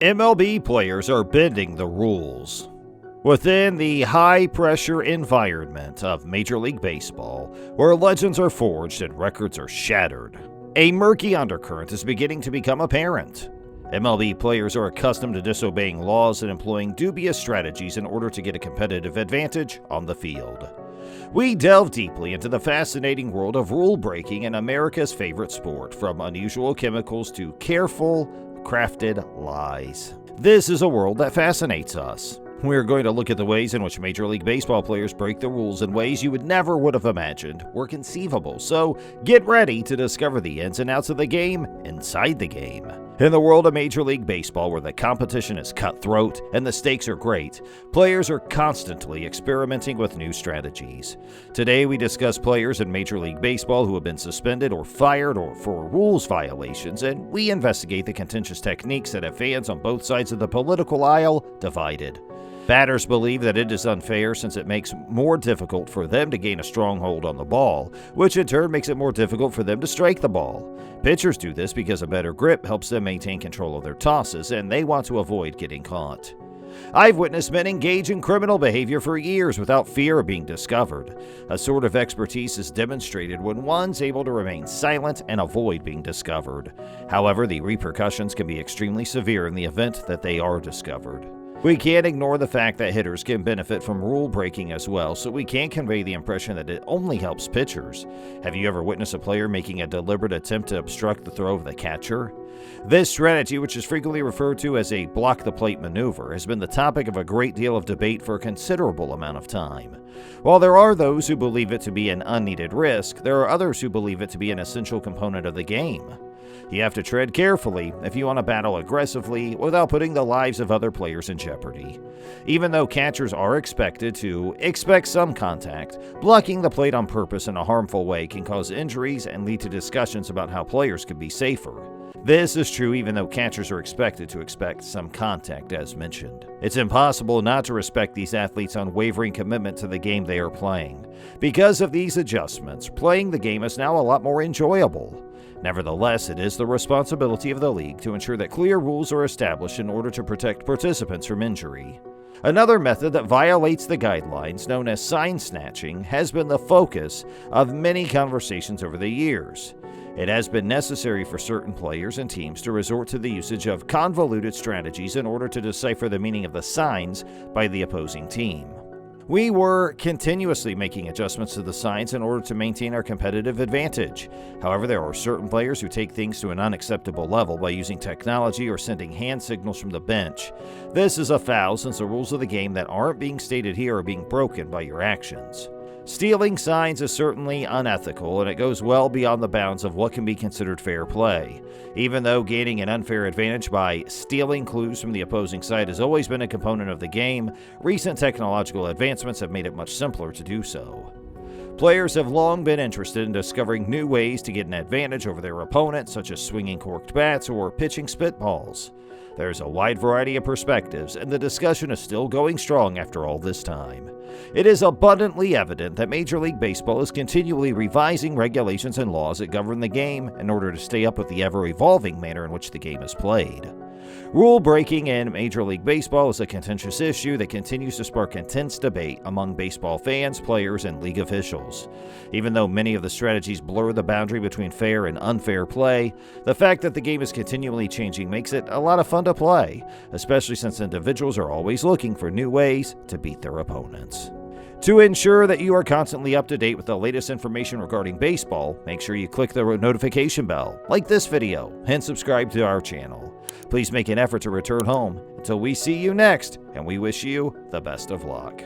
MLB players are bending the rules. Within the high-pressure environment of Major League Baseball, where legends are forged and records are shattered, a murky undercurrent is beginning to become apparent. MLB players are accustomed to disobeying laws and employing dubious strategies in order to get a competitive advantage on the field. We delve deeply into the fascinating world of rule-breaking in America's favorite sport, from unusual chemicals to careful, crafted lies. This is a world that fascinates us. We're going to look at the ways in which Major League Baseball players break the rules in ways you never would have imagined were conceivable. So get ready to discover the ins and outs of the game inside the game. In the world of Major League Baseball, where the competition is cutthroat and the stakes are great, players are constantly experimenting with new strategies. Today, we discuss players in Major League Baseball who have been suspended or fired for rules violations, and we investigate the contentious techniques that have fans on both sides of the political aisle divided. Batters believe that it is unfair since it makes it more difficult for them to gain a stronghold on the ball, which in turn makes it more difficult for them to strike the ball. Pitchers do this because a better grip helps them maintain control of their tosses, and they want to avoid getting caught. I've witnessed men engage in criminal behavior for years without fear of being discovered. A sort of expertise is demonstrated when one's able to remain silent and avoid being discovered. However, the repercussions can be extremely severe in the event that they are discovered. We can't ignore the fact that hitters can benefit from rule breaking as well, so we can't convey the impression that it only helps pitchers. Have you ever witnessed a player making a deliberate attempt to obstruct the throw of the catcher? This strategy, which is frequently referred to as a block the plate maneuver, has been the topic of a great deal of debate for a considerable amount of time. While there are those who believe it to be an unneeded risk, there are others who believe it to be an essential component of the game. You have to tread carefully if you want to battle aggressively without putting the lives of other players in jeopardy. Even though catchers are expected to expect some contact, blocking the plate on purpose in a harmful way can cause injuries and lead to discussions about how players could be safer. This is true even though catchers are expected to expect some contact, as mentioned. It's impossible not to respect these athletes' unwavering commitment to the game they are playing. Because of these adjustments, playing the game is now a lot more enjoyable. Nevertheless, it is the responsibility of the league to ensure that clear rules are established in order to protect participants from injury. Another method that violates the guidelines, known as sign snatching, has been the focus of many conversations over the years. It has been necessary for certain players and teams to resort to the usage of convoluted strategies in order to decipher the meaning of the signs by the opposing team. We were continuously making adjustments to the signs in order to maintain our competitive advantage. However, there are certain players who take things to an unacceptable level by using technology or sending hand signals from the bench. This is a foul since the rules of the game that aren't being stated here are being broken by your actions. Stealing signs is certainly unethical, and it goes well beyond the bounds of what can be considered fair play. Even though gaining an unfair advantage by stealing clues from the opposing side has always been a component of the game, recent technological advancements have made it much simpler to do so. Players have long been interested in discovering new ways to get an advantage over their opponent, such as swinging corked bats or pitching spitballs. There's a wide variety of perspectives, and the discussion is still going strong after all this time. It is abundantly evident that Major League Baseball is continually revising regulations and laws that govern the game in order to stay up with the ever-evolving manner in which the game is played. Rule breaking in Major League Baseball is a contentious issue that continues to spark intense debate among baseball fans, players, and league officials. Even though many of the strategies blur the boundary between fair and unfair play, the fact that the game is continually changing makes it a lot of fun to play, especially since individuals are always looking for new ways to beat their opponents. To ensure that you are constantly up to date with the latest information regarding baseball, make sure you click the notification bell, like this video, and subscribe to our channel. Please make an effort to return home until we see you next, and we wish you the best of luck.